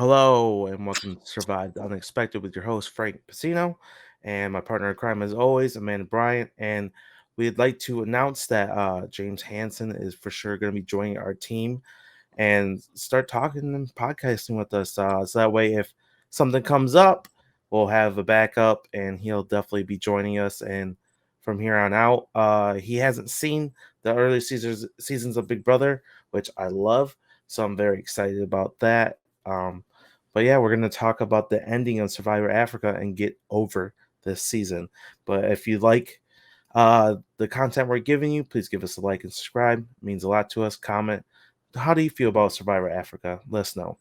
Hello and welcome to Survive the Unexpected with your host Frank Pacino and my partner in crime as always, Amanda Bryant. And we'd like to announce that James Hanson is for sure going to be joining our team and start talking and podcasting with us. So that way, if something comes up, we'll have a backup and he'll definitely be joining us. And from here on out, he hasn't seen the early seasons of Big Brother, which I love. So I'm very excited about that. But yeah, we're going to talk about the ending of Survivor Africa and get over this season. But if you like the content we're giving you, please give us a like and subscribe. It means a lot to us. Comment. How do you feel about Survivor Africa? Let us know.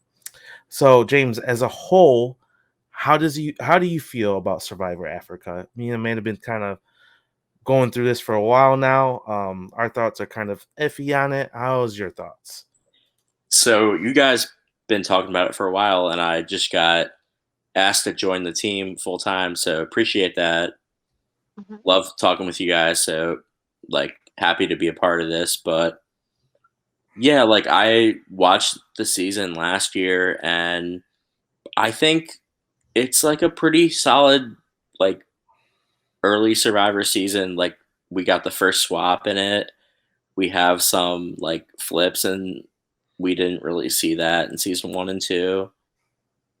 So, James, as a whole, how do you feel about Survivor Africa? Me and Amanda have been kind of going through this for a while now. Our thoughts are kind of iffy on it. How's your thoughts? So you guys been talking about it for a while, and I just got asked to join the team full time. So appreciate that. Mhm. Love talking with you guys. So happy to be a part of this. But yeah, I watched the season last year, and I think it's like a pretty solid like early Survivor season. Like we got the first swap in it. We have some like flips, and we didn't really see that in season 1 and 2,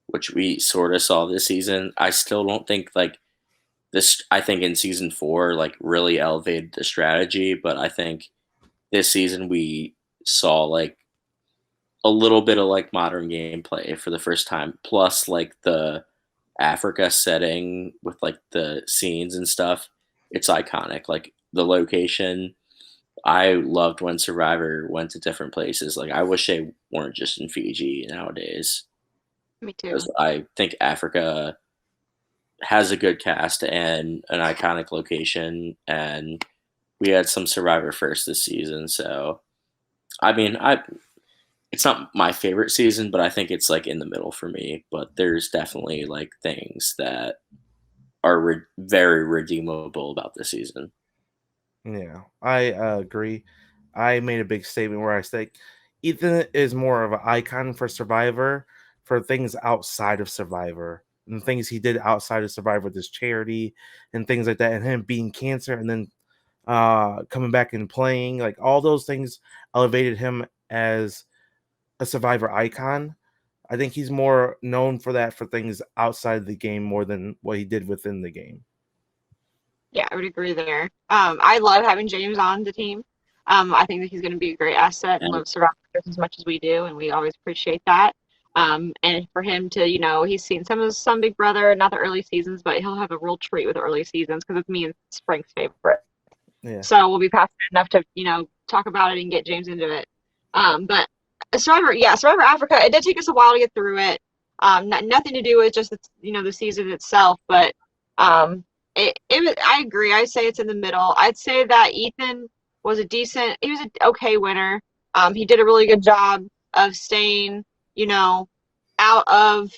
which we sort of saw this season. I still don't think like this. I think in season 4, like really elevated the strategy, but I think this season we saw like a little bit of like modern gameplay for the first time, plus like the Africa setting with like the scenes and stuff. It's iconic. Like the location. I loved when Survivor went to different places. Like I wish they weren't just in Fiji nowadays. Me too. Because I think Africa has a good cast and an iconic location, and we had some Survivor first this season. So, I mean, I it's not my favorite season, but I think it's like in the middle for me. But there's definitely like things that are very redeemable about this season. Yeah, I agree. I made a big statement where I said Ethan is more of an icon for Survivor for things outside of Survivor and things he did outside of Survivor with his charity and things like that, and him being cancer and then coming back and playing, like all those things elevated him as a Survivor icon. I think he's more known for that for things outside the game more than what he did within the game. Yeah, I would agree there. I love having James on the team. I think that he's going to be a great asset and And loves Survivor just as much as we do, and we always appreciate that. And for him to, he's seen some Big Brother, not the early seasons, but he'll have a real treat with the early seasons because it's me and Frank's favorite. Yeah. So we'll be passionate enough to, talk about it and get James into it. But Survivor Africa, it did take us a while to get through it. Nothing to do with just the season itself, but um, I agree. I'd say it's in the middle. I'd say that Ethan he was an okay winner. He did a really good job of staying, out of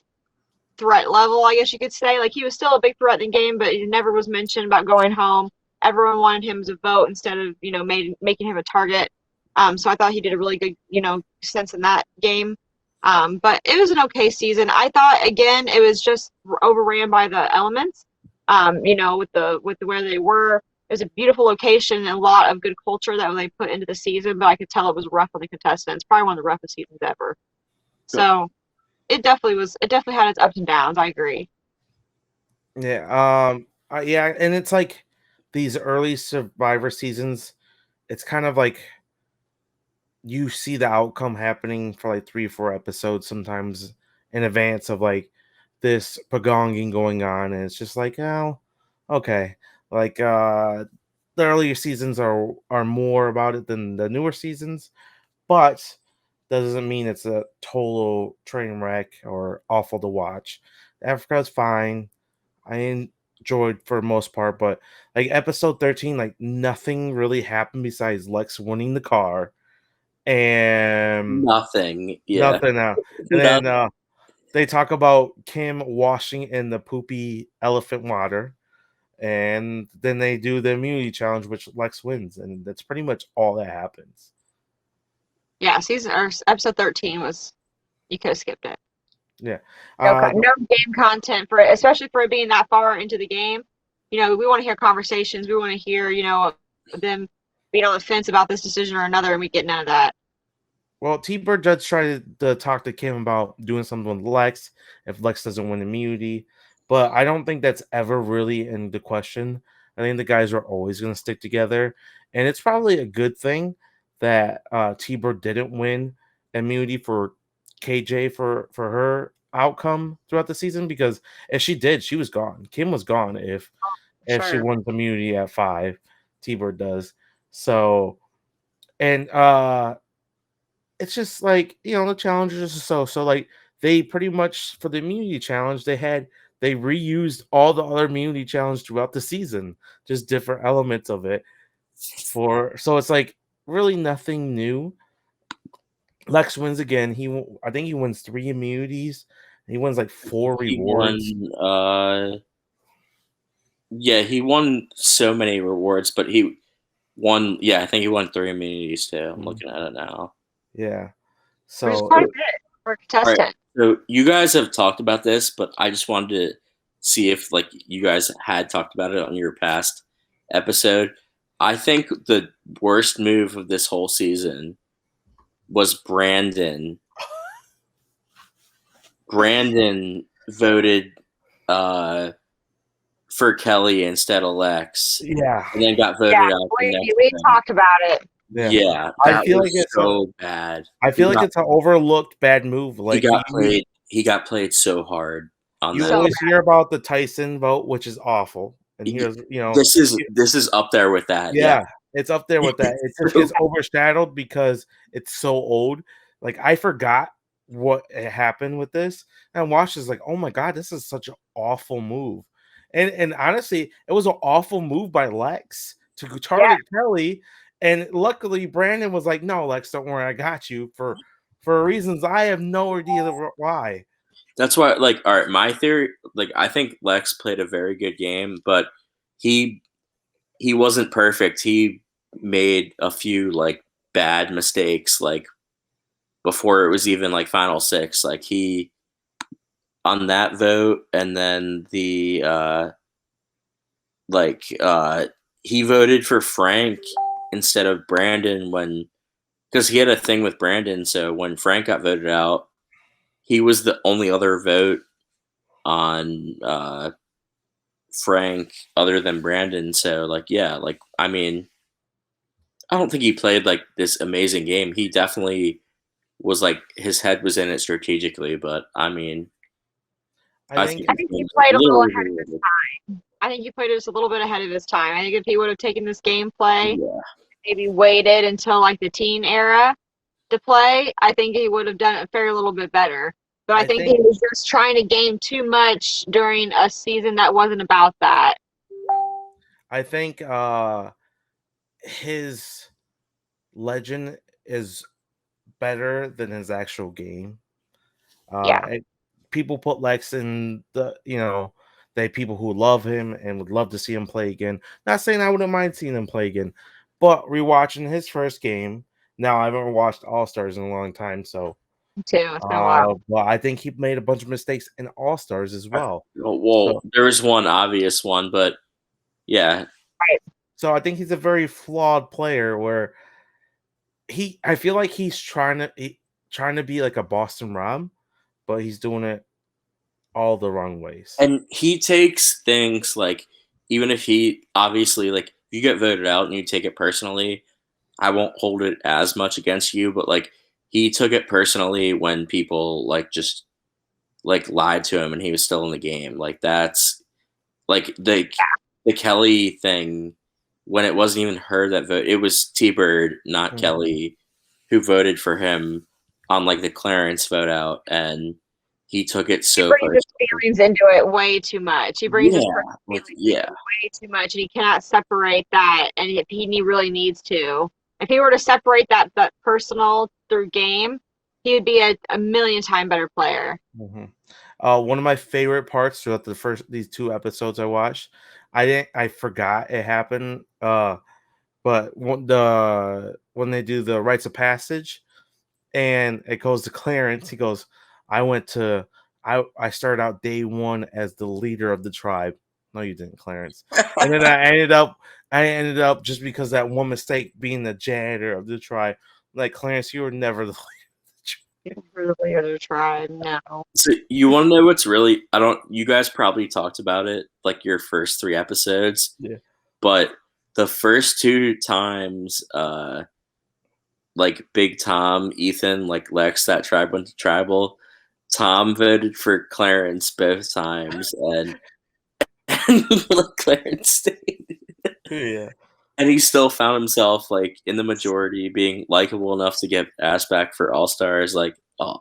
threat level, I guess you could say. Like he was still a big threat in the game, but he never was mentioned about going home. Everyone wanted him to vote instead of, making him a target. So I thought he did a really good, sense in that game. But it was an okay season. I thought again it was just overran by the elements. With where they were. It was a beautiful location and a lot of good culture that they put into the season, but I could tell it was rough on the contestants. Probably one of the roughest seasons ever. So it definitely was. It definitely had its ups and downs. I agree. Yeah. Yeah, and it's like these early Survivor seasons. It's kind of like you see the outcome happening for like 3 or 4 episodes sometimes in advance of like this pagonging going on, and it's just like, oh, okay. Like the earlier seasons are more about it than the newer seasons, but that doesn't mean it's a total train wreck or awful to watch. Africa's fine. I enjoyed for the most part, but like episode 13, like nothing really happened besides Lex winning the car and nothing. Yeah. nothing else. And No, then they talk about Kim washing in the poopy elephant water, and then they do the immunity challenge, which Lex wins, and that's pretty much all that happens. Yeah, season or episode 13 was you could have skipped it. Yeah. No, Uh, no game content for it, especially for it being that far into the game. You know, we want to hear conversations. We want to hear, you know, them being on the fence about this decision or another, and we get none of that. well, T-Bird Judge tried to talk to Kim about doing something with Lex if Lex doesn't win immunity, but I don't think that's ever really in the question. I think the guys are always going to stick together, and it's probably a good thing that T-Bird didn't win immunity for KJ for her outcome throughout the season, because if she did, she was gone. Kim was gone if she Sure. won immunity at 5. T-Bird does. So, and it's just like, the challenges are so like they pretty much, for the immunity challenge, they reused all the other immunity challenge throughout the season, just different elements of it, for so it's like really nothing new. Lex wins again. I think he wins 3 immunities. He wins like 4 He rewards. won. Yeah, he won so many rewards, but he won. Yeah, I think he won 3 immunities too. I'm Mhm. looking at it now. Yeah. Which is So quite a bit for a All right. contestant. So you guys have talked about this, but I just wanted to see if like you guys had talked about it on your past episode. I think the worst move of this whole season was Brandon. Brandon voted uh, for Kelly instead of Lex, yeah, and then got Yeah, voted out the next we thing. talked about it. yeah. Yeah, I that feel like was so bad. I feel like it's an overlooked bad move. He Like got played. He got played so hard on you that. So always hear about the Tyson vote, which is awful. And Y- here's, This is up there with that. Yeah. yeah, it's up there with that. It just gets overshadowed because it's so old. Like I forgot what happened with this, and I watched this like, oh my god, this is such an awful move. And honestly, it was an awful move by Lex to yeah, target Kelly. And luckily, Brandon was like, "No, Lex, don't worry, I got you." For reasons I have no idea why. That's why, like, all right, my theory, like, I think Lex played a very good game, but he he wasn't perfect. He made a few like bad mistakes, like before it was even like final six. Like he on that vote, and then the like he voted for Frank instead of Brandon when because he had a thing with Brandon. So when Frank got voted out, he was the only other vote on Frank other than Brandon. So like yeah, like I mean, I don't think he played like this amazing game. He definitely was like his head was in it strategically, but I mean, I I think think I his think game he was played a a little little ahead of his overrated. time. I think he played just a little bit ahead of his time. I think if he would have taken this gameplay, Yeah, maybe waited until like the teen era to play, I think he would have done it fair a little bit better. But I I think think he was just trying to game too much during a season that wasn't about that. I think his legend is better than his actual game. Yeah. And people put Lex in they people who love him and would love to see him play again. Not saying I wouldn't mind seeing him play again, but rewatching his first game. Now I haven't watched All Stars in a long time, so Too. It's been a while. but I think he made a bunch of mistakes in All Stars as well. well, So there was one obvious one, but yeah, Right. so I think he's a very flawed player where I feel like trying to be like a Boston Rob, but he's doing it all the wrong ways. and he takes things like even if he obviously like if you get voted out and you take it personally, I won't hold it as much against you, but like he took it personally when people like just like lied to him and he was still in the game. Like that's like the Kelly thing when it wasn't even her that voted. It was T Bird, not Mhm. Kelly, who voted for him on like the Clarence vote out, and he took it He so brings his personally. feelings into it way too much. He brings his Yeah, personal like feelings into yeah, it way too much, and he cannot separate that. And if really needs to, if he were to separate that personal through game, he would be a million time better player. Mhm. One of my favorite parts throughout these 2 episodes I watched, I forgot it happened. But when they do the rites of passage and it goes to Clarence, he goes, "I went to I started out day one as the leader of the tribe. No, you didn't, Clarence. And then I ended up just because that one mistake being the janitor of the tribe. Like Clarence, you were never the Really to try. No. So you want to know what's really? I don't. You guys probably talked about it like your first 3 episodes, yeah. but the first 2 times, like Big Tom, Ethan, like Lex, that tribe went to tribal. Tom voted for Clarence both times, and Clarence stayed. Yeah. And he still found himself like in the majority, being likable enough to get asked back for All Stars. Like, oh,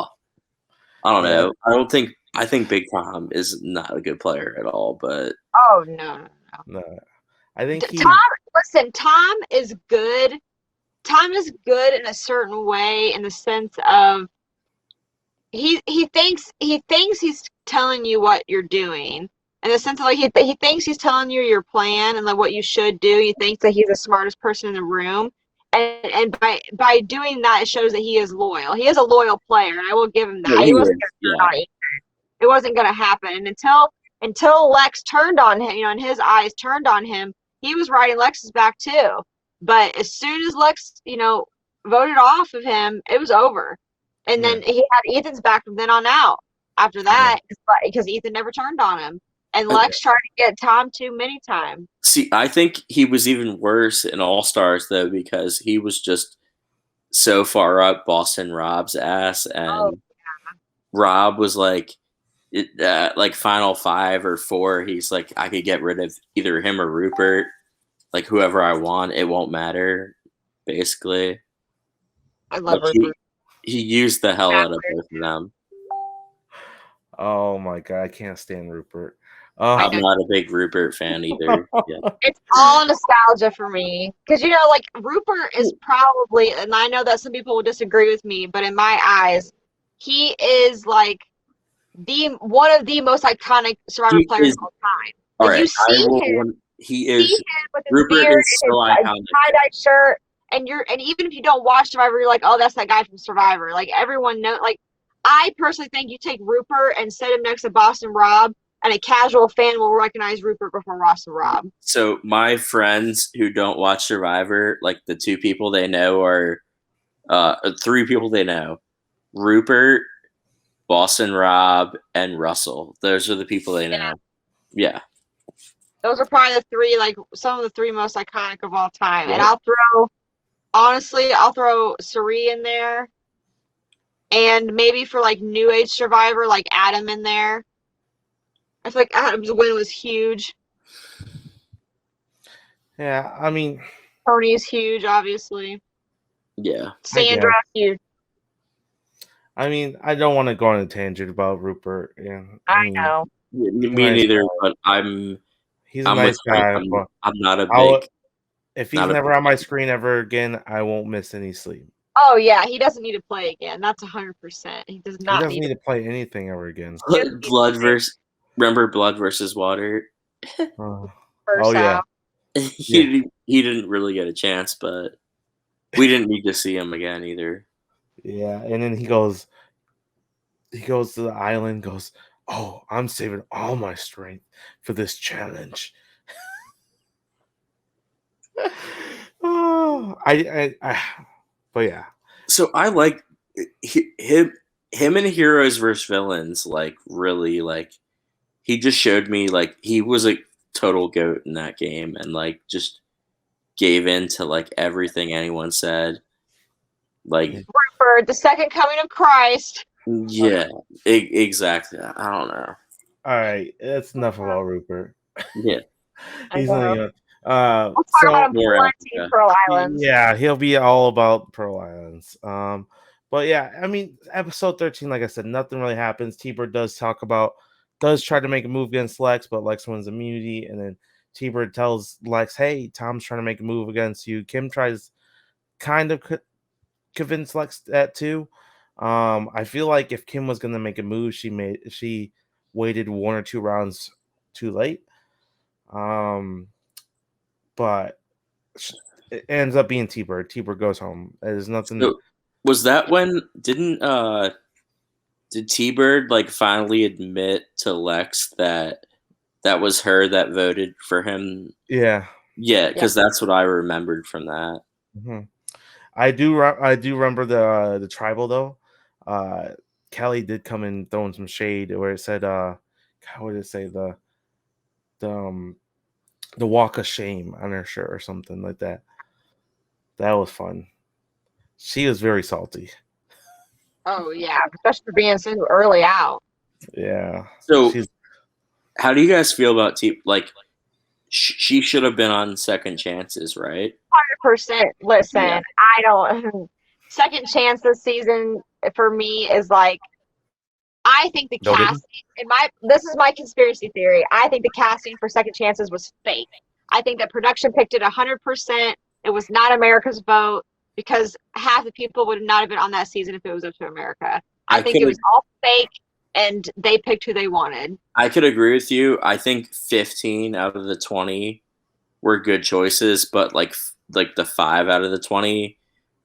I don't Yeah. know. I think Big Tom is not a good player at all. But Oh no. No. I think he Tom, listen, Tom is good. Tom is good in a certain way, in the sense of he thinks he's telling you what you're doing, in the sense of like he thinks he's telling you your plan and like what you should do. He thinks that he's the smartest person in the room, and by doing that, it shows that he is loyal. He is a loyal player, and I will give him no, that. he He wasn't is. going to Yeah. turn on Ethan. It wasn't going to happen, and until Lex turned on him, and his eyes turned on him, he was riding Lex's back too. But as soon as Lex, voted off of him, it was over. And yeah. then he had Ethan's back from then on out. After Yeah. that, because Ethan never turned on him, and Lex tried to get Tom too many times. See, I think he was even worse in All Stars though, because he was just so far up Boston Rob's ass, and Rob was like, like final 5 or 4. He's like, I could get rid of either him or Rupert, like whoever I want. It won't matter. Basically, I love like Rupert. he used the hell out of both of them. Oh my god, I can't stand Rupert. I'm not a big Rupert fan either. Yeah. It's all nostalgia for me. Because, like, Rupert is probably, and I know that some people will disagree with me, but in my eyes, he is, like, one of the most iconic Survivor players of all time. All Like, right, you see him with his Rupert beard, is so his iconic. tie-dye shirt, and even if you don't watch Survivor, you're like, oh, that's that guy from Survivor. Like, everyone knows. Like, I personally think you take Rupert and set him next to Boston Rob, and a casual fan will recognize Rupert before Ross and Rob. So my friends who don't watch Survivor, like the 2 people they know are 3 people they know: Rupert, Boston Rob, and Russell. Those are the people they know. Yeah. Those are probably the 3, like, some of the 3 most iconic of all time. Yep. And I'll throw Suri in there. And maybe for, like, New Age Survivor, like, Adam in there. I feel like Adam's win was huge. Yeah, I mean, Tony's huge, obviously. Yeah. Sandra, huge. I mean, I don't want to go on a tangent about Rupert. Yeah, I know. Me nice neither, guy. but I'm He's a nice guy. But I'm not a big. if he's never on my screen ever again, I won't miss any sleep. Oh yeah, he doesn't need to play again. That's 100%. He does not. He doesn't need to play anything ever again. Remember Blood versus Water? Oh yeah. He didn't really get a chance, but we didn't need to see him again either. Yeah, and then he goes to the island, goes, oh, I'm saving all my strength for this challenge. Oh, but yeah. So I like him and Heroes versus Villains. Like really, like he just showed me like he was a total goat in that game, and like just gave in to like everything anyone said. Like Rupert, the second coming of Christ. Yeah, exactly. I don't know. All right, that's enough about Rupert. Yeah, he's not even. We'll talk about him Pearl Islands. Yeah, he'll be all about Pearl Islands. But yeah, I mean, episode 13, like I said, nothing really happens. T-Bird does try to make a move against Lex, but Lex wins immunity, and then T-Bird tells Lex, "Hey, Tom's trying to make a move against you." Kim tries kind of convince Lex that too. I feel like if Kim was gonna make a move, she waited 1 or 2 rounds too late. But it ends up being T-Bird. T-Bird goes home. There's nothing. So, was that when didn't Did T-Bird like finally admit to Lex that that was her that voted for him? Yeah. Yeah, Yeah. because that's what I remembered from that. Hmm. I do remember the tribal though. Kelly did come in throwing some shade where it said God, what did it say, the the walk of shame on her shirt or something like that. That was fun. She was very salty. Oh yeah, especially for being so early out. Yeah. So, She's how do you guys feel about T? Like, she should have been on Second Chances, right? 100%. Listen, Yeah. I don't. Second chance this season for me is like I think the no good. casting in my this is my conspiracy theory. I think the casting for Second Chances was fake. I think that production picked it 100%. It was not America's vote because half the people would not have been on that season if it was up to America. I I think could it was all fake and they picked who they wanted. I could agree with you. I think 15 out of the 20 were good choices, but like the 5 out of the 20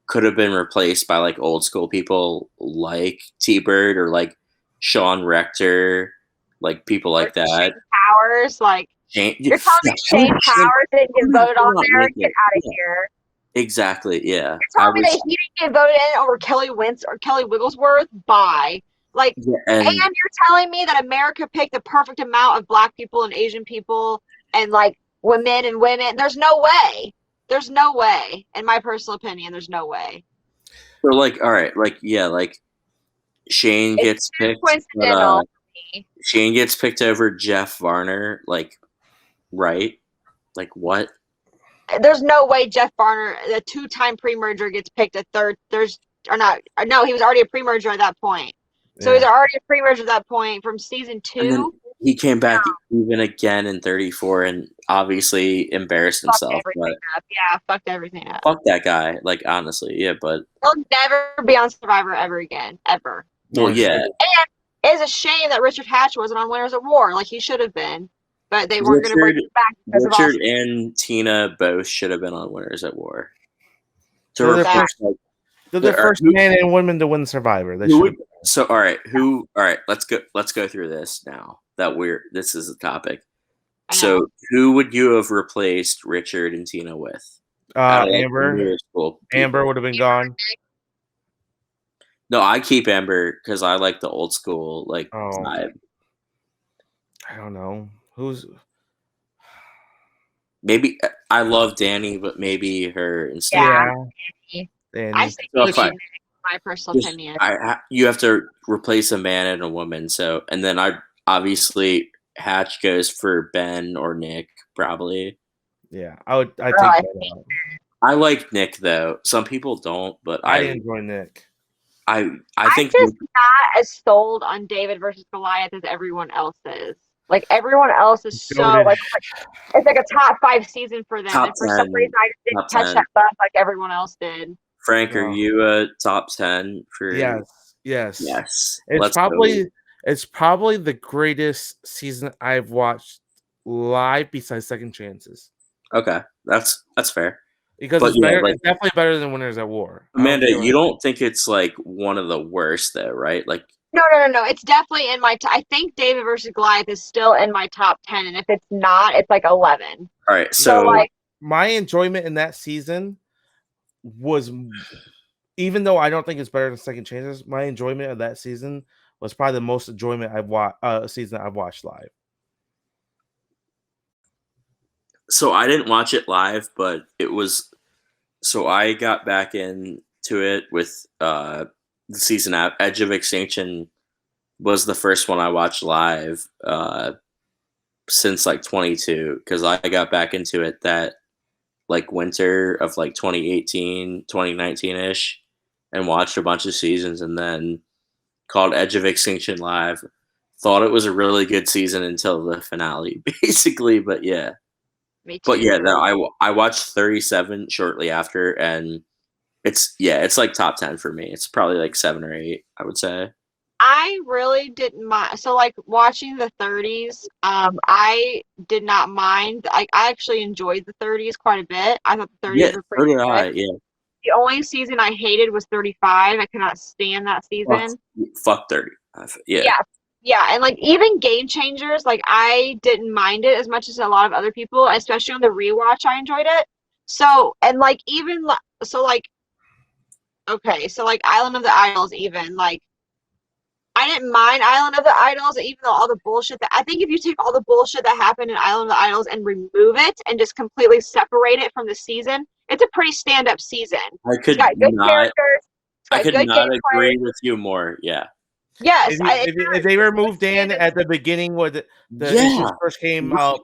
could have been replaced by like old school people like T Bird or like Sean Rector, like people Or like that. Shane Powers, like Shane, you're telling me how Shane Powers didn't get voted did on not there? make Get it? out of Yeah, here. exactly. Yeah, You're I telling me that was. he didn't get voted in over Kelly Wentz or Kelly Wigglesworth? Bye. Like, Yeah, and and you're telling me that America picked the perfect amount of black people and Asian people and like women and women? There's no way. There's no way. In my personal opinion, there's no way. so like, all right, like yeah, like Shane It's gets too picked, but coincidental for me. Shane gets picked over Jeff Varner. Like, right? Like what? There's no way Jeff Barner, the two-time pre-merger, gets picked a third. There's or not. Or no, he was already a pre-merger at that point. So he's Yeah. already a pre-merger at that point from season And then 2. he came back even again in 34 and obviously embarrassed Fucked himself. everything But up. Yeah, fucked everything up. fuck that guy. Like honestly, yeah. But He'll never be on Survivor ever again, ever. well, Yeah, yeah. sure. It's a shame that Richard Hatch wasn't on Winners at War, like he should have been, but they weren't going to bring Richard, him back because of Richard Austin. and Tina both should have been on Winners at War to They're the replace. first. Like, They're the first man and woman to win Survivor. They who should. would, so all right, who? All right, let's go. Let's go through this now. That we're this is a topic. I know. So, who would you have replaced Richard and Tina with? Out of, like, the Amber. newest school people? Amber would have been gone. No, I keep Amber because I like the old school like Oh. vibe. I don't know who's. Maybe I love Danny, but maybe her instead. Yeah. Danny. I say So he if I- should, my personal Just- opinion. you have to replace a man and a woman. So, and then I obviously Hatch goes for Ben or Nick probably. Yeah, I take I that out. I like Nick though. Some people don't, but I enjoy Nick. I I'm think just not as sold on David versus Goliath as everyone else is. Like everyone else is so Goated. like it's like a top 5 season for them, Top and for some 10. reason I just didn't Top catch 10. that bump like everyone else did. Frank, are No. you a top 10 for? Yes. Yes. It's Let's probably go. it's probably the greatest season I've watched live besides Second Chances. Okay, that's fair. Because But it's yeah, better. like- It's definitely better than Winners at War. Amanda, you don't think it's like one of the worst though, right? Like No. It's definitely in my. I think David versus Goliath is still in my top 10, and if it's not, it's like 11. all right, So so like, my enjoyment in that season was, even though I don't think it's better than Second Chances, my enjoyment of that season was probably the most enjoyment I've watched season I've watched live. so I didn't watch it live, but it was so I got back into it with the season out. Edge of Extinction was the first one I watched live since like 22 because I got back into it that like winter of like 2018, 2019-ish and watched a bunch of seasons and then called Edge of Extinction live. Thought it was a really good season until the finale, basically. But yeah. me too. But yeah, no, I watched 37 shortly after, and it's like top 10 for me. It's probably like 7 or 8, I would say. I really didn't mind. So like watching the 30s, I did not mind. I actually enjoyed the 30s quite a bit. I thought the 30s Yeah, were so pretty did I. good. Yeah, The only season I hated was 35. I could not stand that season. Fuck 30. Yeah. Yeah, and like even Game Changers, like I didn't mind it as much as a lot of other people, especially on the rewatch. I enjoyed it. So and like even so like okay, so like Island of the Idols, even like I didn't mind Island of the Idols, even though all the bullshit that I think if you take all the bullshit that happened in Island of the Idols and remove it and just completely separate it from the season, it's a pretty stand-up season. It's got good characters. It's I got could good not agree gameplay. with you more. Yeah. Yes, If they removed Dan at the beginning when the issues first came out,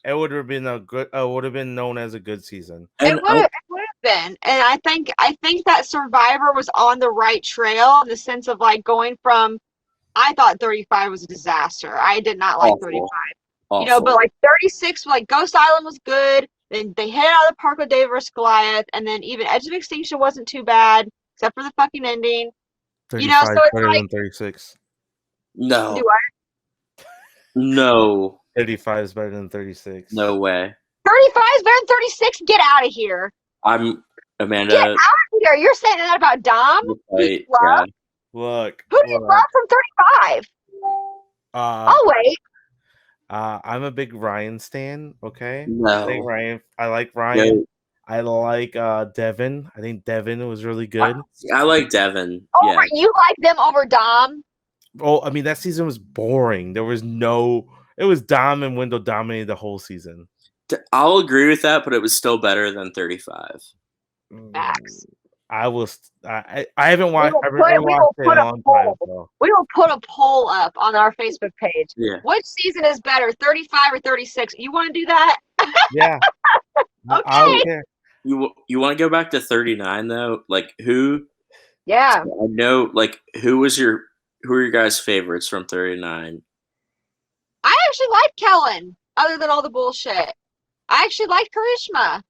it would have been would have been known as a good season. It would have been, and I think that Survivor was on the right trail in the sense of like going from. I thought 35 was a disaster. I did not like 35. You know, but like 36, like Ghost Island was good. Then they hit out of the park with David vs. Goliath, and then even Edge of Extinction wasn't too bad, except for the fucking ending. 35 you know, so it's better like than 36. No. Do I? No. 35 is better than 36. No way. 35 is better than 36. Get out of here. Amanda. Get out of here. You're saying that about Dom? Right, yeah. Look. Who do you love from 35? I'll wait. I'm a big Ryan stan. Okay. No. I like Ryan. No. I like Devin. I think Devin was really good. I like Devin. Yeah. You like them over Dom? Oh, I mean that season was boring. It was Dom and Wendell dominated the whole season. I'll agree with that, but it was still better than 35. Max. I haven't watched. I haven't watched it in a long time. So. We will put a poll up on our Facebook page. Yeah. Which season is better, 35 or 36? You want to do that? Yeah. Okay. I don't care. You want to go back to 39 though? Like who? Yeah. I know. Like who are your guys' favorites from 39? I actually like Kellen, other than all the bullshit. I actually like Karishma.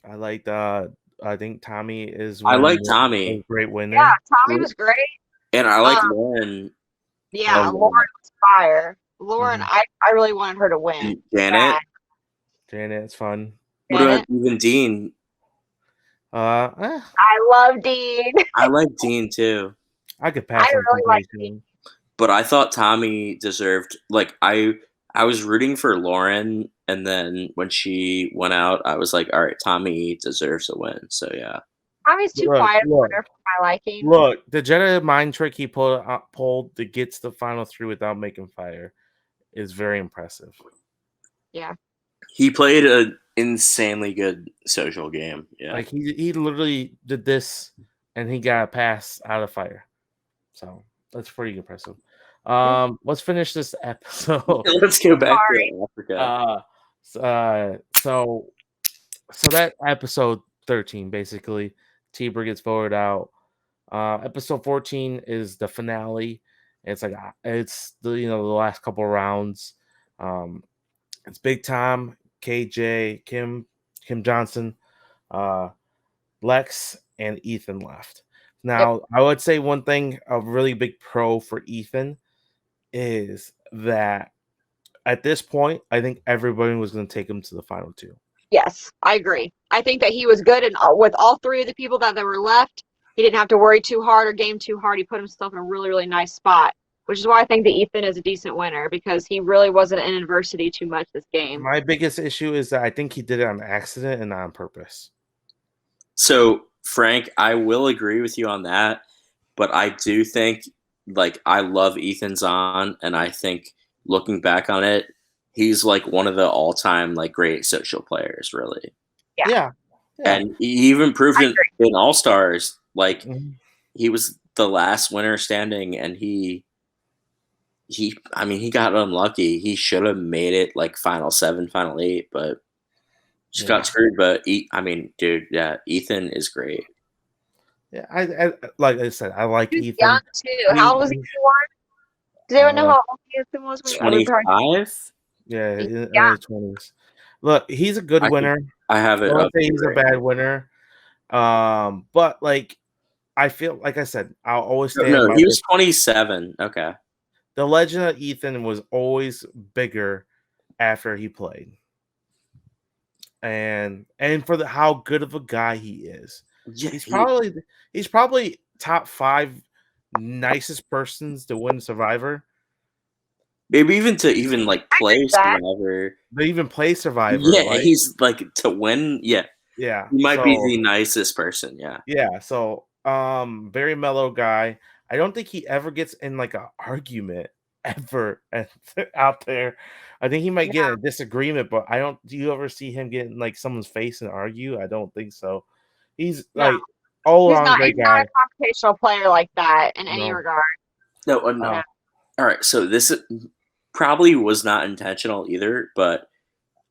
I liked I think Tommy is I like Tommy. A great winner. Yeah, Tommy was great. And I like Lauren. Yeah, Lauren was fire. Lauren, I really wanted her to win. Janet's fun. What about even Dean? I love Dean. I like Dean too. I could pass. I really like Dean. But I thought Tommy deserved. Like I was rooting for Lauren, and then when she went out, I was like, all right, Tommy deserves a win. So yeah. Tommy's too quiet for my liking. Look, the Jedi mind trick he pulled that gets the final 3 without making fire is very impressive. Yeah. He played an insanely good social game. Yeah. Like he literally did this and he got a pass out of fire. So that's pretty impressive. Let's finish this episode. Let's go back to Africa. So that episode 13 basically. Tiber gets voted out. Episode 14 is the finale. It's like it's the last couple rounds. It's Big Tom, KJ, Kim Johnson, Lex, and Ethan left. Now, I would say one thing, a really big pro for Ethan is that at this point, I think everybody was going to take him to the final 2. Yes, I agree. I think that he was good, and with all 3 of the people that were left, he didn't have to worry too hard or game too hard. He put himself in a really, really nice spot, which is why I think that Ethan is a decent winner, because he really wasn't in adversity too much this game. My biggest issue is that I think he did it on accident and not on purpose. So, Frank, I will agree with you on that, but I do think, like, I love Ethan Zohn, and I think looking back on it, he's like one of the all-time like great social players, really. Yeah. And he even proved it in All-Stars. Like he was the last winner standing, and he got unlucky. He should have made it like final 7, final 8, but just got screwed. But dude, yeah, Ethan is great. Yeah, I like I said, I like Ethan. Young too. How old was he? Does anyone know how old Ethan was? 25. Yeah, in early 20s. Look, he's a good winner. I have it. I don't think he's a bad winner. But like, I feel like I said, I'll always stand. No, he was 27. Okay. The legend of Ethan was always bigger after he played, and for how good of a guy he is. Yeah, He's probably top 5 nicest persons to win Survivor. maybe even to even like I agree play with that. Survivor. They even play Survivor, Yeah, like he's like to win. Yeah, yeah. he might be So the nicest person. Yeah. yeah, so very mellow guy. I don't think he ever gets in like a argument ever out there. I think he might get in a disagreement, but I don't. Do you ever see him get in like someone's face and argue? I don't think so. He's No, like all he's around not. He's great not guy. a computational player like that in any No, regard. No, uh, no. All right, so this probably was not intentional either, but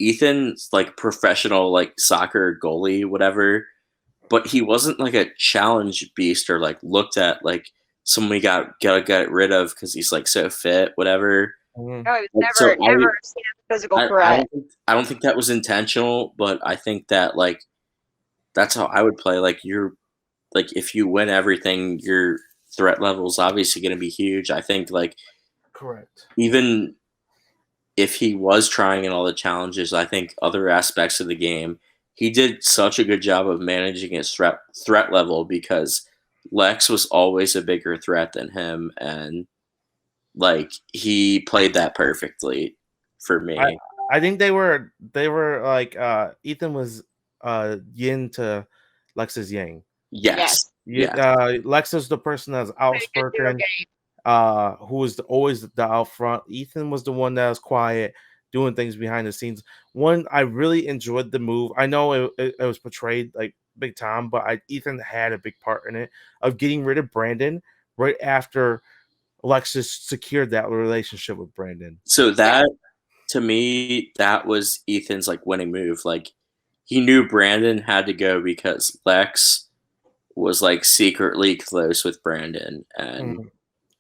Ethan's like professional like soccer goalie, whatever. But he wasn't like a challenge beast or like looked at like somebody gotta get rid of because he's like so fit, whatever. mhm, No, he was Like, so never seen as a physical threat. I don't think that was intentional, but I think that like that's how I would play. Like you're like if you win everything, your threat level is obviously going to be huge. I think like correct. even if he was trying in all the challenges, I think other aspects of the game, he did such a good job of managing his threat level because Lex was always a bigger threat than him, and like he played that perfectly for I me. I think they were like Ethan was yin to Lex's yang. Yes, Yes, yes. Lex is the person that's played a good duo outspoken, game. who was always the out front. Ethan was the one that was quiet, doing things behind the scenes. One, I really enjoyed the move. I know it was portrayed like Big Tom, but Ethan had a big part in it of getting rid of Brandon right after Alexis secured that relationship with Brandon. So Yeah, that to me, that was Ethan's like winning move. Like he knew Brandon had to go because Lex was like secretly close with Brandon, and Mhm.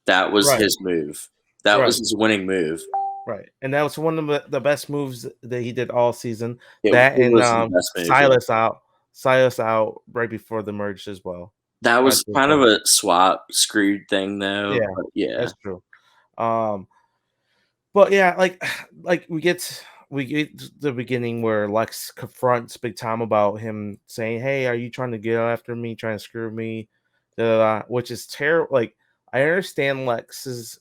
that was Right, his move. That was right, his winning move. right. And that was one of the best moves that he did all season. It That and was the best move. Yeah. Silas out right before the merge as well. That I was think kind of so. a swap screwed thing though. Yeah, But yeah. that's true. Um, but yeah, like we get to the beginning where Lex confronts Big Tom about him saying, "Hey, are you trying to get after me, trying to screw me?" Da, da, da, which is terrible. Like I understand Lex's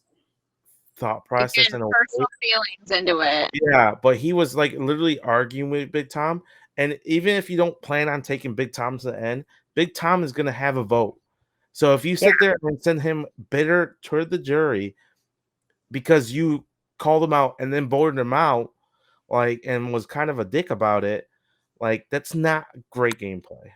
thought process again, in a way. personal feelings into it. Yeah, but he was like literally arguing with Big Tom. And even if you don't plan on taking Big Tom to the end, Big Tom is gonna have a vote. So if you Yeah, sit there and send him bitter toward the jury because you called him out and then voted him out, like and was kind of a dick about it, like that's not great gameplay.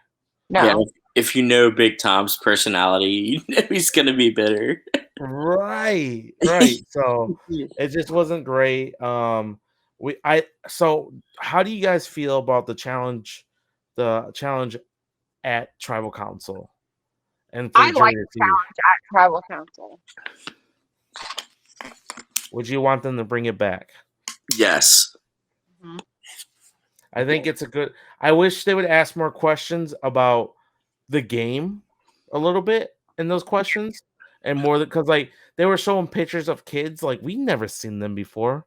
Yeah. no, If you know Big Tom's personality, you know he's gonna be bitter. Right, right. So it just wasn't great. We I so how do you guys feel about the challenge at tribal council and for I the jury like to the see? challenge at Tribal Council. Would you want them to bring it back? Yes. Mhm. I think it's a good. I wish they would ask more questions about the game a little bit in those questions and more because like they were showing pictures of kids like we never seen them before.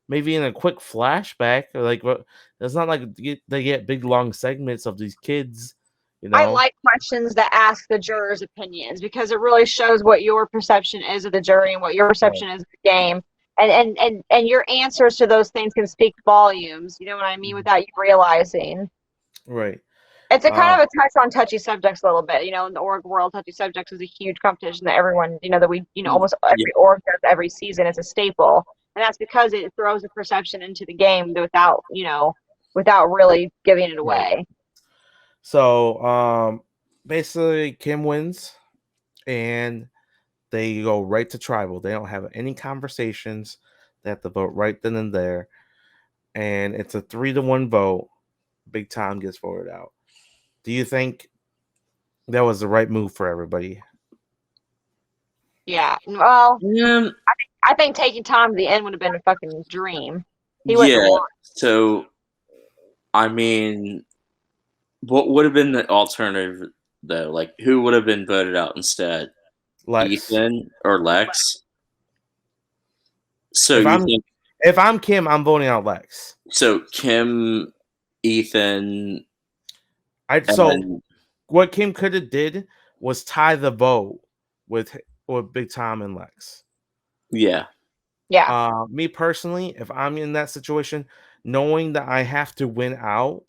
Maybe in a quick flashback, or like what? It's not like they get big long segments of these kids, you I know. like questions that ask the jurors' opinions because it really shows what your perception is of the jury and what your Right. perception is of the game. And your answers to those things can speak volumes, you know what I mean, Mhm. without you realizing. Right. It's a kind Um, of a touch on touchy subjects a little bit, you know, in the org world, touchy subjects is a huge competition that everyone, you know, that we, you know, almost Yeah. every org does every season. It's a staple. And that's because it throws a perception into the game without, you know, without really giving it right. away. So, basically, Kim wins, and they go right to tribal. They don't have any conversations. They have to vote right then and there, and it's a 3-1 vote. Big Tom gets voted out. Do you think that was the right move for everybody? Yeah. Well, Um, I think taking Tom to the end would have been a fucking dream. He wouldn't have yeah. won. So I mean, what would have been the alternative though? Like, who would have been voted out instead? Lex. Ethan or Lex? So If you I'm think if I'm Kim, I'm voting out Lex. so? Kim, Ethan, I so and what Kim could have did was tie the vote with Big Tom and Lex. Yeah. Yeah. Me personally, if I'm in that situation, knowing that I have to win out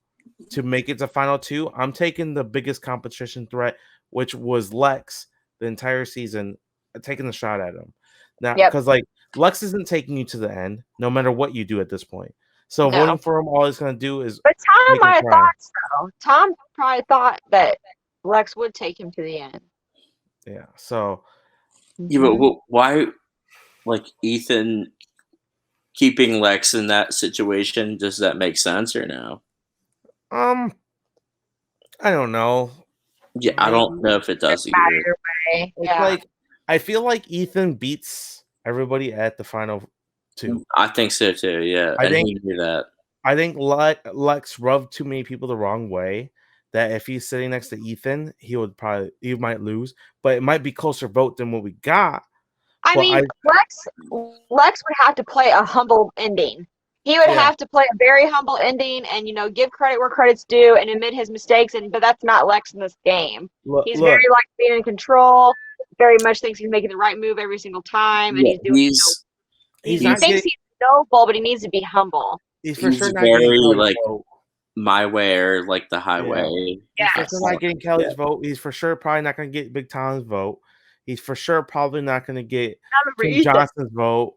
to make it to final two, I'm taking the biggest competition threat, which was Lex the entire season, taking the shot at him. Now, Yep. because like Lex isn't taking you to the end, no matter what you do at this point. So No. voting for him, all he's gonna do is But Tom make him might have cry. thought so. Tom probably thought that Lex would take him to the end. Yeah. So Yeah, but why, like, Ethan keeping Lex in that situation, does that make sense or no? I don't know. Yeah, I don't know if it does either. Either way. It's Yeah. like I feel like Ethan beats everybody at the final two. I think so too. Yeah, I and think- he knew that. I think Lex rubbed too many people the wrong way. That if he's sitting next to Ethan, he might lose, but it might be closer vote than what we got. I But mean, Lex would have to play a humble ending. He would Yeah. have to play a very humble ending and, give credit where credit's due and admit his mistakes. But that's not Lex in this game. He's very like being in control. Very much thinks he's making the right move every single time, and Yeah, he thinks he's noble, but he needs to be humble. He's for sure not very getting Kelly's like vote. my way or like the highway. He's for Yes. sure not getting Kelly's vote. He's for sure probably not going to get Big Tom's vote. He's for sure probably not going to get Kim Johnson's vote.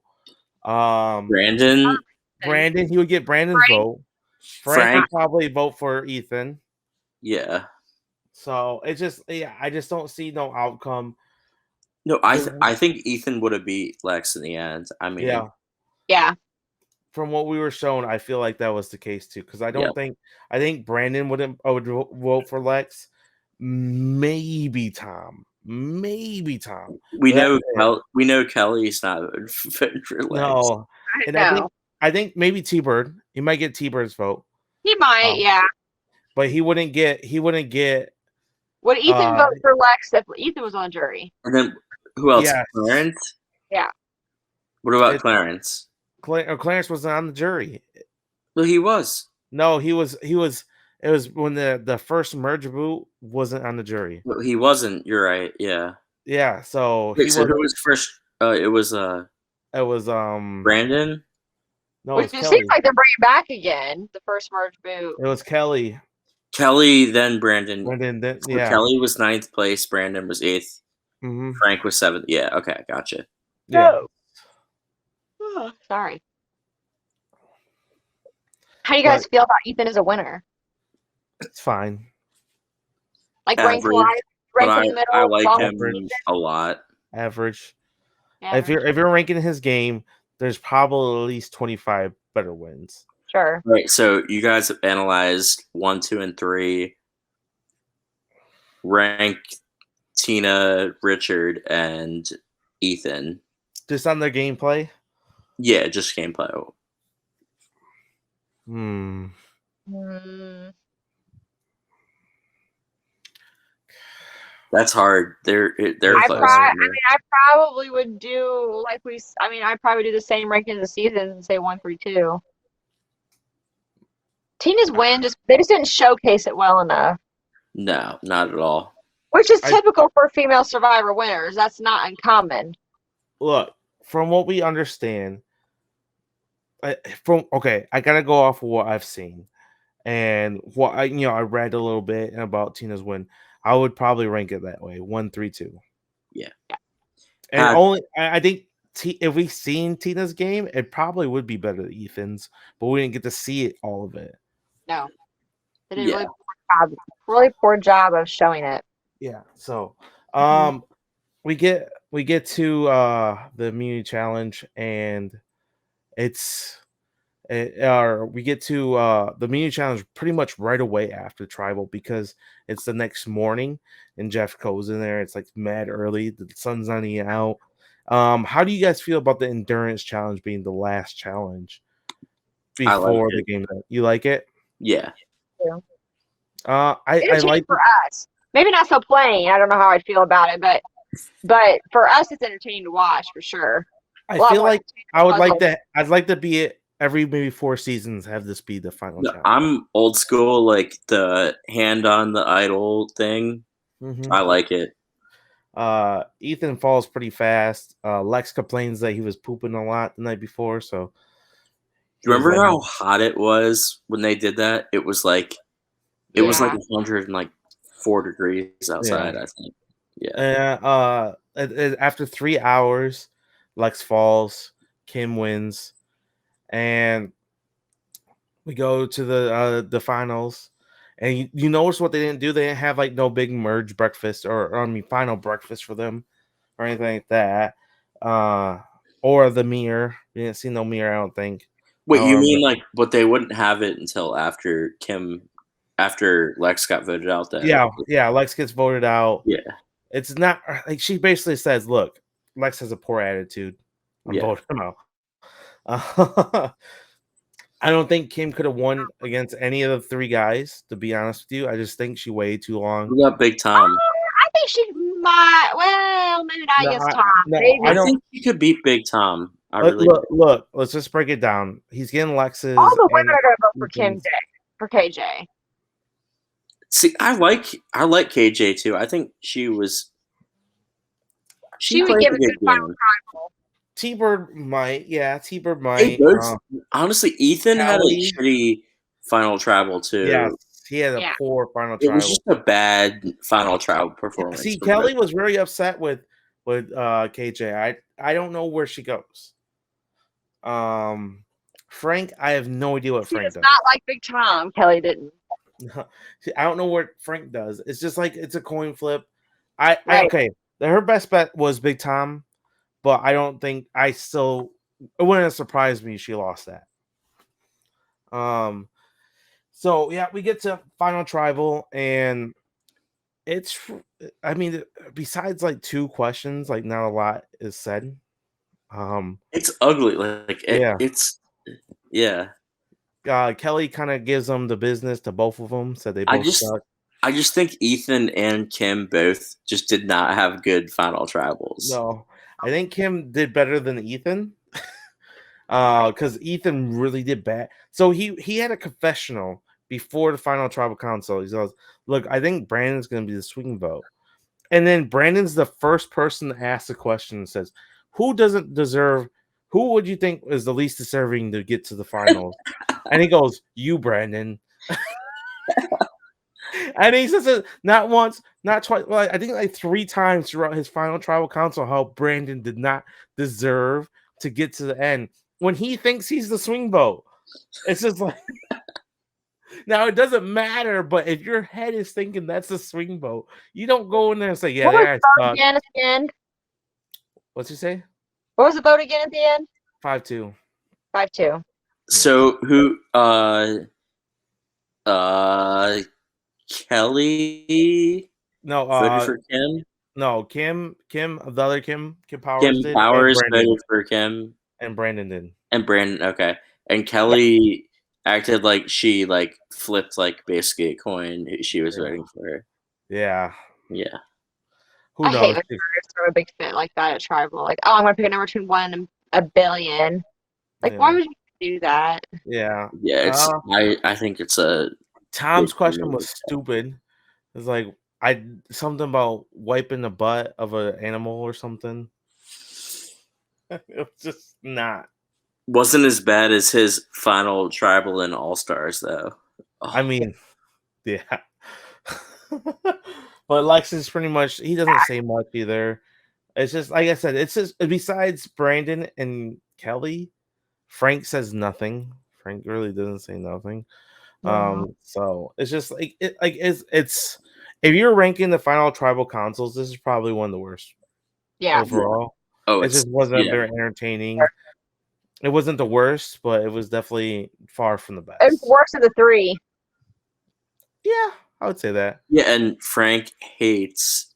Brandon, he would get Brandon's vote. Frank would probably vote for Ethan. Yeah. So it's just, I just don't see no outcome. No, I think Ethan would have beat Lex in the end. I mean, yeah. From what we were shown, I feel like that was the case too. Because I think Brandon would vote for Lex. Maybe Tom. We know Kelly's not voting for Lex. No, and I think maybe T-Bird. He might get T-Bird's vote. He might, yeah. But he wouldn't get. Would Ethan vote for Lex if Ethan was on jury? And then who else? Yes. Clarence? Yeah. What about Clarence? Clarence wasn't on the jury. Well, he was. No, he was. It was when the first merge boot wasn't on the jury. Well, he wasn't. You're right. Yeah. Yeah. So who was first? It was Brandon. No, which it seems like they're bringing back again the first merge boot. It was Kelly. Kelly, then Brandon. Then, so Kelly was 9th place. Brandon was 8th. Mm-hmm. Frank was 7th. Yeah. Okay. Gotcha. Yeah. Oh, sorry. How do you guys feel about Ethan as a winner? It's fine. Like ranked in the middle. I like him a lot. Average. If you're ranking his game, there's probably at least 25 better wins. Sure. Right. So you guys have analyzed 1, 2, and 3. Rank Tina, Richard, and Ethan. Just on their gameplay? Yeah, just gameplay. That's hard. I probably would do I probably do the same ranking of the season and say 1, 3, 2. Tina's win they just didn't showcase it well enough. No, not at all. Which is typical for female Survivor winners. That's not uncommon. Look, from what we understand, I gotta go off of what I've seen and what I read a little bit about Tina's win. I would probably rank it that way, 1, 3, 2. Yeah. And I think if we seen Tina's game, it probably would be better than Ethan's, but we didn't get to see all of it. No, they did a really poor job of showing it. Yeah. So, we get to the immunity challenge, and we get to the immunity challenge pretty much right away after tribal because it's the next morning, and Jeff goes in there. It's like mad early. The sun's not even out. How do you guys feel about the endurance challenge being the last challenge before the game? You like it? Yeah. I like for us. Maybe not so plain. I don't know how I'd feel about it, but for us, it's entertaining to watch for sure. I feel like I'd like to be every maybe 4 seasons have this be the final No, challenge. I'm old school, like the hand on the idol thing. I like it. Ethan falls pretty fast. Lex complains that he was pooping a lot the night before, so Do you he was remember like, how hot it was when they did that? It was like Yeah. 104 degrees yeah. outside, I think. Yeah. After 3 hours, Lex falls, Kim wins, and we go to the finals. And you notice what they didn't do? They didn't have like no big merge breakfast or I mean final breakfast for them or anything like that. Or the mirror. We didn't see no mirror, I don't think. I Wait, don't you remember. mean like, but they wouldn't have it until after Lex got voted out, though. Yeah, Lex gets voted out. Yeah, It's not like she basically says, "Look, Lex has a poor attitude. I'm yeah. voting him out." Uh, I don't think Kim could have won against any of the 3 guys, to be honest with you. I just think she waited too long. We got Big Tom. I think she might. Well, maybe not No, against Tom. I I Maybe. don't. think he could beat Big Tom. I Look, really do. look, let's just break it down. He's getting All Lex's the women and are gonna vote for Ethan's. KJ. See, I like KJ too. I think she She would played give a a good good final game. tribal. T-Bird might, yeah, T-Bird Hey, might. both honestly, Ethan had a Kelly, shitty final tribal yeah, too. he had a Yeah. poor final It was tribal. just a bad final tribal performance. See, from both. Kelly was very upset with KJ. I don't know where she goes. Frank, I have no idea what She Frank does does. not like Big Tom. Kelly didn't. I don't know what Frank does. It's just like it's a coin flip. Right. Okay. Her best bet was Big Tom, but I don't think it wouldn't have surprised me she lost that. So yeah, we get to final tribal and it's I mean, besides like 2 questions, like not a lot is said. It's ugly. Like Yeah. it's yeah. Kelly kind of gives them the business to both of them, so they I both just suck. I just think Ethan and Kim both just did not have good final tribals. No, I think Kim did better than Ethan. Because Ethan really did bad. So he had a confessional before the final tribal council. He goes, "Look, I think Brandon's going to be the swing vote." And then Brandon's the first person to ask the question and says, "Who doesn't deserve? Who would you think is the least deserving to get to the finals?" And he goes, "You, Brandon." And he says it not once, not twice. Well, I think like 3 times throughout his final tribal council how Brandon did not deserve to get to the end when he thinks he's the swing vote. It's just like now it doesn't matter, but if your head is thinking that's the swing vote, you don't go in there and say, "Yeah, What was that the guy vote sucked." again at the end? What's he say? What was the vote again at the end? 5-2. 5-2. So who Kelly No, voted for Kim? no, Kim, the other Kim Powers Kim did, and Powers Brandon, voted for Kim and Brandon did. and Brandon, okay. And Yeah. Kelly acted like she like flipped like basically a coin. She was voting for her. Yeah. Yeah. Who I hate knows? when jurors throw a big fit like that at tribal. Like, oh, I'm gonna pick a number between 1 and a billion. Like, Yeah. why would you do that? Yeah. Yeah, it's I think it's a Tom's question was stupid. It's like something about wiping the butt of an animal or something. It was just not. wasn't as bad as his final tribal in All Stars though. I mean, yeah. But Lex is pretty much he doesn't say much either. It's just like I said, it's just besides Brandon and Kelly, Frank says nothing. Frank really doesn't say nothing. So it's just like it's if you're ranking the final tribal councils, this is probably one of the worst Yeah. overall. Oh, It just wasn't yeah. very entertaining. It wasn't the worst, but it was definitely far from the best. It was worse of the 3. Yeah, I would say that. Yeah, and Frank hates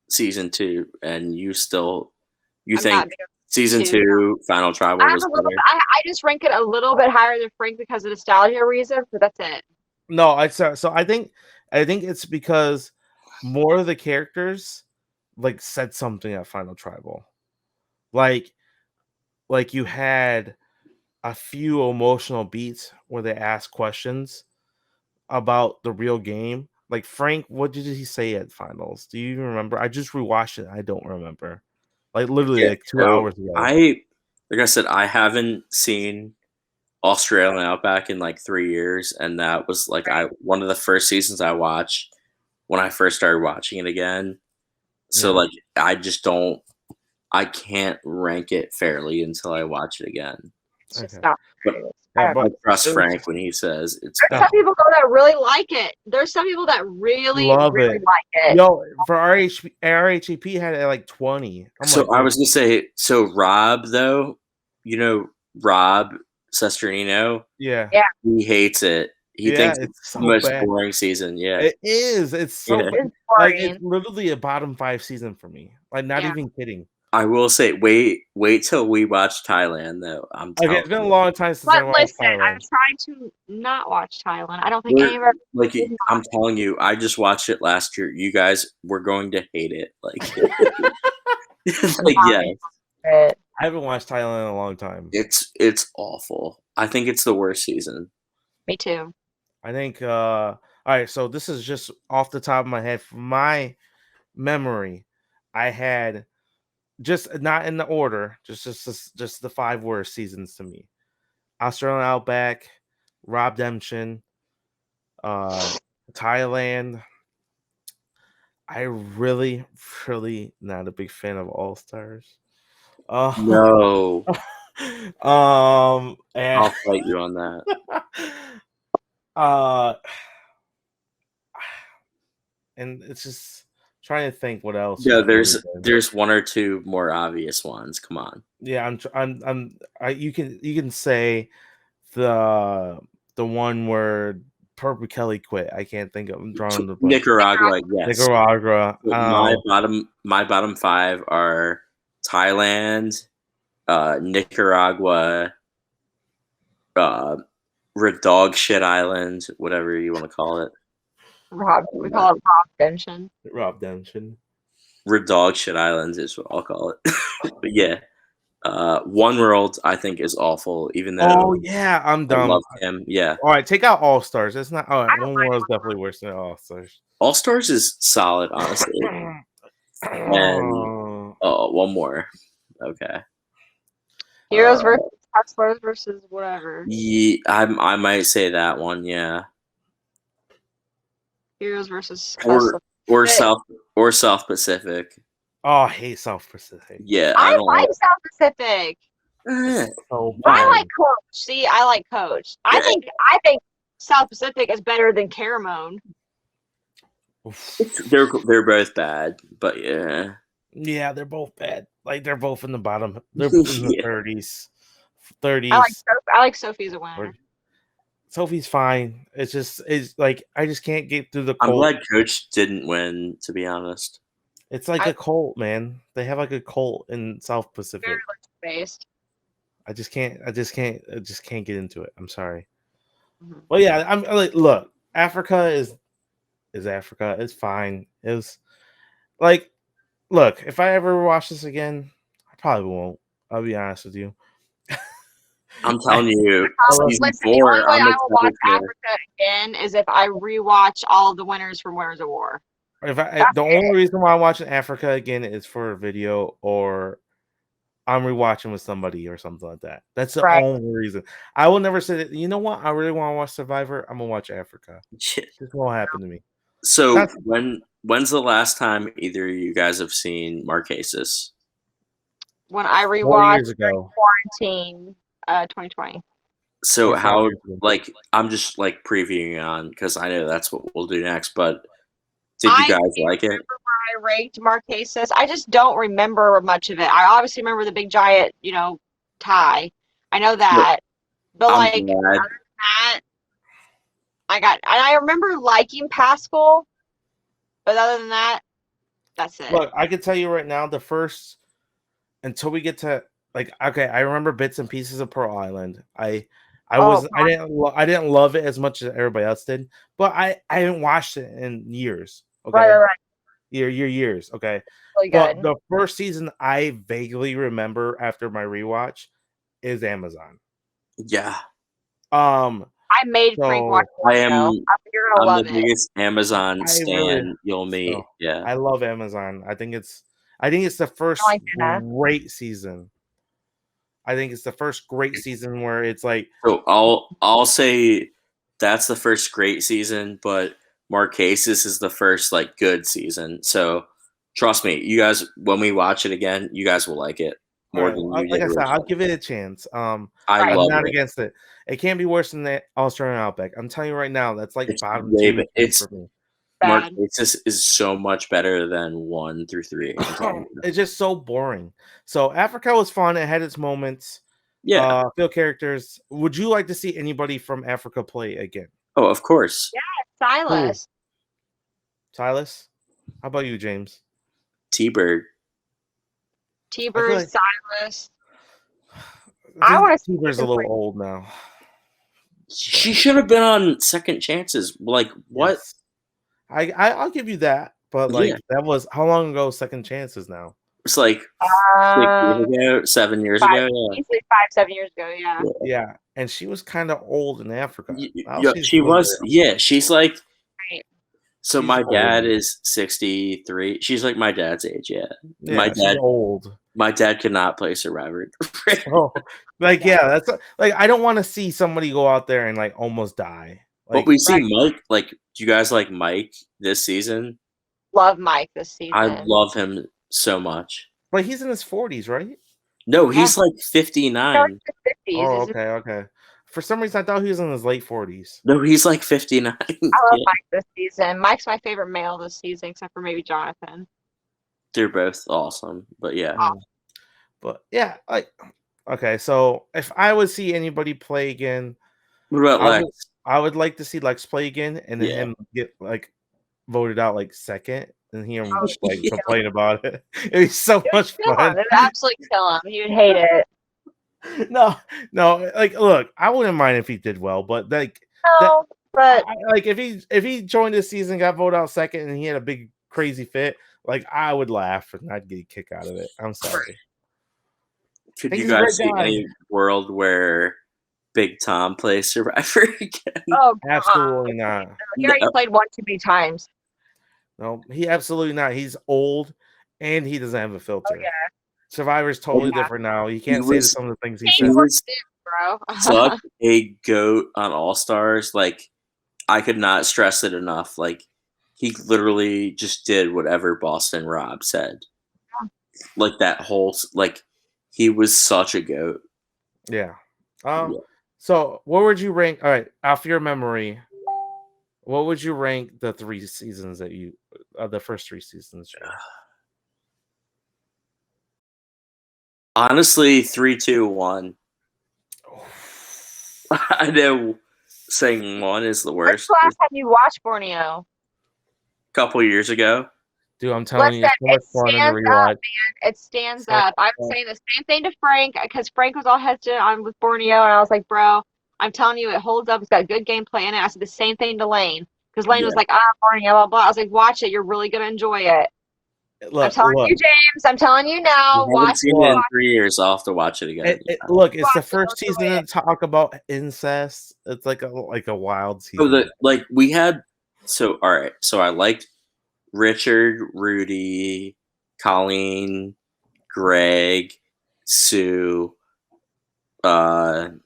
season 2, and you think season 2 final tribal was better? I just rank it a little bit higher than Frank because of nostalgia reasons, but that's it. No, I think it's because more of the characters like said something at Final Tribal. Like you had a few emotional beats where they ask questions about the real game. Like Frank, what did he say at finals? Do you even remember? I just rewatched it. I don't remember. Like literally Yeah. like 2 So hours ago. like I said, I haven't seen Australian Outback in like 3 years, and that was like one of the first seasons I watched when I first started watching it again. So Yeah. like I can't rank it fairly until I watch it again. It's just Okay. not. But I Yeah, don't know. I but trust it was Frank when he says it's There's bad. some people though that really like it. There's some people that really, love really it. like it. Yo, for RHEP had it at like 20. I'm So like, I was gonna say, so Rob though, Rob Sesternino, yeah. Yeah. he hates it. He Yeah, thinks it's it's the so most bad. boring season. Yeah, It is. It's so yeah. bad. It's Like it's boring. literally a bottom 5 season for me. Like not Yeah. even kidding. I will say, wait till we watch Thailand though. I'm Okay, telling it's been a you, long time since I But watched listen, I'm Thailand. trying to not watch Thailand. I don't think we're any of our like, did not. I'm telling you, I just watched it last year. You guys were going to hate it. Like, like yeah, It. I haven't watched Thailand in a long time. it's awful. I think it's the worst season. Me too. I think all right, so this is just off the top of my head from my memory. I had just not in the order, just the 5 worst seasons to me. Australian Outback, Rob Demption, Thailand. I really, really not a big fan of All Stars. No, And I'll fight you on that. uh, and it's just trying to think what else Yeah, was really good. there's one or two more obvious ones. Come on. Yeah, you can say the one where Purple Kelly quit. I can't think of. I'm drawing the blank. Nicaragua, yes. Nicaragua. My bottom five are Thailand, Nicaragua, Red Dog Shit Island, whatever you want to call it. Rob, we call it Rob Benson. Rob Demption. Red Dog Shit Island is what I'll call it. But yeah, One World I think is awful, even though Oh yeah, I'm I dumb. love him. Yeah, All right, take out All Stars. It's not. All I right, don't One like World's definitely worse than All Stars. All Stars is solid, honestly. And one more. Okay. Heroes versus Hustlers versus whatever. Yeah, I might say that one. Yeah. Heroes versus Or Hustlers. South Pacific. Oh, I hate South Pacific. Yeah, I I don't like South Pacific. So I bad. like Coach. See, I like Coach. I think South Pacific is better than Caramone. They're both bad, but yeah. Yeah, they're both bad. Like they're both in the bottom. They're in the Yeah. 30s. I like Sophie as a winner. Sophie's fine. It's like I just can't get through the I'm cult. glad Coach didn't win, to be honest. It's like a cult, man. They have like a cult in South Pacific. Very based. I just can't get into it. I'm sorry. Mm-hmm. Well, yeah, I'm like, look, Africa is Africa. It's fine. It's like, look, if I ever watch this again, I probably won't. I'll be honest with you. I'm telling you, season Listen, the 4, only way I'm I will watch excited for. Africa again is if I rewatch all of the winners from Winners of War. The only reason why I'm watching Africa again is for a video, or I'm rewatching with somebody or something like that. That's the only reason. I will never say that. You know what? I really want to watch Survivor. I'm gonna watch Africa. This won't happen to me. So when's the last time either of you guys have seen Marquesas? When I 4 rewatched years ago. Quarantine 2020. So Or 5 how, years ago. like, I'm just like previewing on because I know that's what we'll do next. But did you guys like it? I ranked Marquesas. I just don't remember much of it. I obviously remember the big giant, tie. I know that, but I'm like glad. other than that, I remember liking Pascal, but other than that, that's it. Look, I can tell you right now, the first until we get to I remember bits and pieces of Pearl Island. I didn't love it as much as everybody else did, but I haven't watched it in years. Okay, right. Years. Okay, Really but good. the first season I vaguely remember after my rewatch is Amazon. Yeah. I made Frank watch I Borneo. am. You're gonna I'm love the it. biggest Amazon I really stan you'll meet. Yeah. I love Amazon. I think it's the first like Jenna. great season. I think it's the first great season where it's like So I'll say that's the first great season, but Marquesas is the first like good season. So trust me, you guys, when we watch it again, you guys will like it all more right. than Well, you like did I said, I'll originally. give it a chance. I Right. I'm love not it. against it. It can't be worse than the Australian Outback. I'm telling you right now, that's like It's bottom way, 2 3 it's for me. Bad. Marquesas is so much better than 1 through 3. I'm telling you. It's just so boring. So Africa was fun. It had its moments. Yeah. Field characters. Would you like to see anybody from Africa play again? Oh, of course. Silas. Silas? How about you, James? T-Bird. I feel T-Bird, like Silas. I I want think to see T-Bird's a him little play. old now. She should have been on Second Chances. Like what? Yes. I'll give you that. But Yeah. like that was how long ago Second Chances now? It's like 6 years ago, 7 years ago. Yeah. Easily 5-7 years ago. Yeah. Yeah. And she was kind of old in Africa. Now Yeah, she's she was. literally Yeah, she's like. Right. So she's my dad old. is 63. She's like my dad's age. Yeah, Yeah, she's old. My dad could not play Survivor. So like that's like I don't want to see somebody go out there and like almost die. But Like we see Mike. Like, do you guys like Mike this season? Love Mike this I season. love him so much. but he's in his 40s, right? No, Yeah. he's like 59. Oh, okay. For some reason I thought he was in his late 40s. No, he's like 59. I love Mike this season. Mike's my favorite male this season, except for maybe Jonathan. They're both awesome. But yeah. But yeah, like okay, so if I would see anybody play again, What about Lex? I would like to see Lex play again and then Yeah. him get like voted out like second and hear him Oh, like yeah. complain about it. It'd be so much fun. It would absolutely kill him. He would hate it. No, like look, I wouldn't mind if he did well, but like No, but like if he joined this season, got voted out second, and he had a big crazy fit, like I would laugh and I'd get a kick out of it. I'm sorry. Could He's you a great guys see guy. any world where Big Tom plays Survivor again? oh, Absolutely not. He already played one too many times. No, he absolutely not. He's old and he doesn't have a filter. Oh, yeah. Survivor's totally different now. You can't say some of the things he He said. was bro. Such a goat on All Stars. Like, I could not stress it enough. Like, he literally just did whatever Boston Rob said. Like that whole like, he was such a goat. Yeah. Yeah. So what would you rank? All right, off your memory, what would you rank the 3 seasons that you the first 3 seasons? Honestly, 3, 2, 1. I know saying 1 is the When's worst. the last time you watched Borneo? A couple years ago. Dude, I'm telling you, Listen, it's so much fun to it stands rewatch. up, man. It stands up. I was saying the same thing to Frank because Frank was all hesitant on with Borneo, and I was like, bro, I'm telling you, it holds up. It's got good gameplay in it. I said the same thing to Lane because Lane was like, Borneo, blah, blah. I was like, watch it. You're really going to enjoy it. I'm telling you, James. I'm telling you now. I haven't seen it in 3 years. I'll have to watch it again. Look, it's the first season to talk about incest. It's like a wild season. Like we had. So all right. So I liked Richard, Rudy, Colleen, Greg, Sue. Solid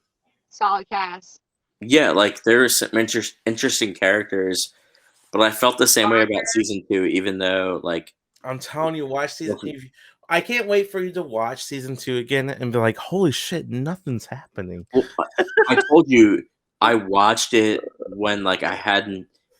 cast. Yeah, like there were some interesting characters, but I felt the same way about season 2, even though like I'm telling you, watch season. I can't wait for you to watch season 2 again and be like, "Holy shit, nothing's happening." Well, I told you I watched it when like I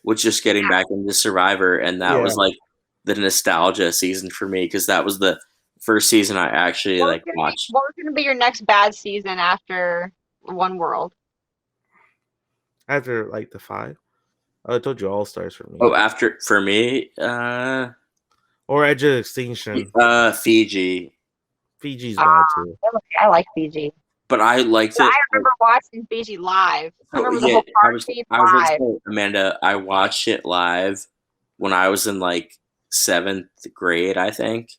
was just getting back into Survivor, and that was like the nostalgia season for me because that was the first season I actually watched. What was going to be your next bad season after One World? After like the 5, I told you All Stars for me. Oh, after for me, or Edge of Extinction. Fiji. Fiji's bad too. I like Fiji. But I liked it. I remember watching Fiji live. I remember the whole party live. Amanda, I watched it live when I was in like 7th grade, I think.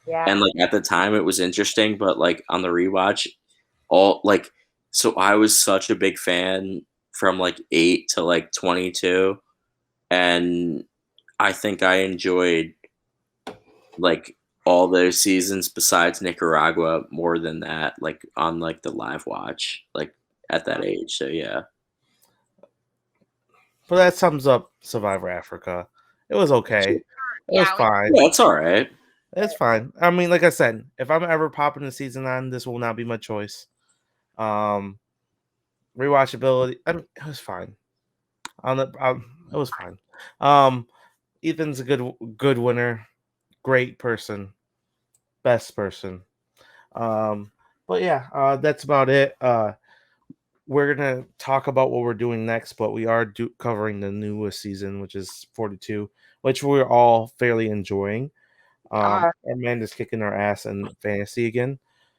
Yeah. And like at the time it was interesting, but like on the rewatch, all like So I was such a big fan from like 8 to like 22, and I think I enjoyed like all those seasons besides Nicaragua more than that, like on like the live watch, like at that age. So yeah. But that sums up Survivor Africa. It was okay. It was Yeah, fine. Yeah, it's all right. It's fine. I mean, like I said, if I'm ever popping the season on, this will not be my choice. Rewatchability, it was fine. It was fine. Ethan's a good winner, great person, best person. But yeah, that's about it. We're gonna talk about what we're doing next, but we are covering the newest season, which is 42, which we're all fairly enjoying. Amanda's kicking our ass in fantasy again.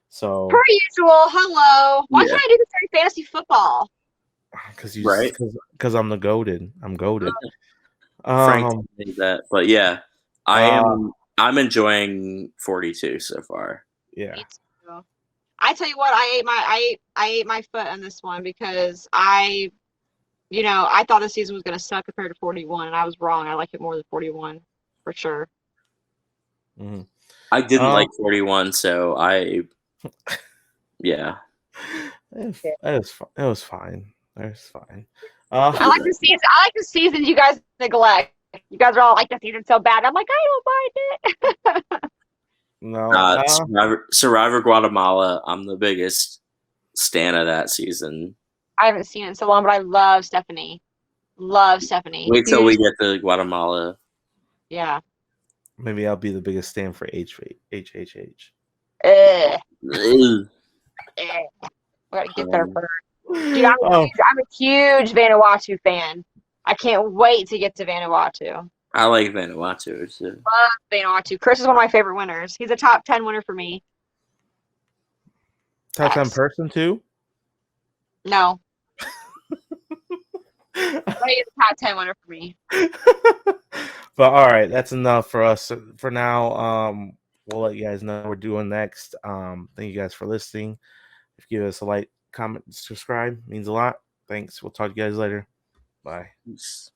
So per usual. Hello. Why Yeah. can't I do this during fantasy football? Right. because I'm the goaded. I'm goaded. Frank told me that, but yeah, uh, I'm enjoying 42 so far. yeah. Me too. I tell you what, I ate my foot on this one because I thought the season was gonna suck compared to 41, and I was wrong. I like it more than 41 for sure. Mm-hmm. I didn't like 41, so yeah. It was fine. It was fine. I like the season. I like the seasons you guys neglect. You guys are all like the season so bad. I'm like, I don't mind it. no. Survivor Guatemala. I'm the biggest stan of that season. I haven't seen it in so long, but I love Stephanie. Love Stephanie. Wait till we get to Guatemala. Yeah. Maybe I'll be the biggest stand for HHH. We gotta get there first. Dude, I'm a huge Vanuatu fan. I can't wait to get to Vanuatu. I like Vanuatu too. Love Vanuatu. Chris is one of my favorite winners. He's a top 10 winner for me. Top 10 person too? No. But he's a top 10 winner for me. But all right, that's enough for us for now. We'll let you guys know what we're doing next. Thank you guys for listening. If you give us a like, comment, subscribe, means a lot. Thanks. We'll talk to you guys later. Bye. Peace.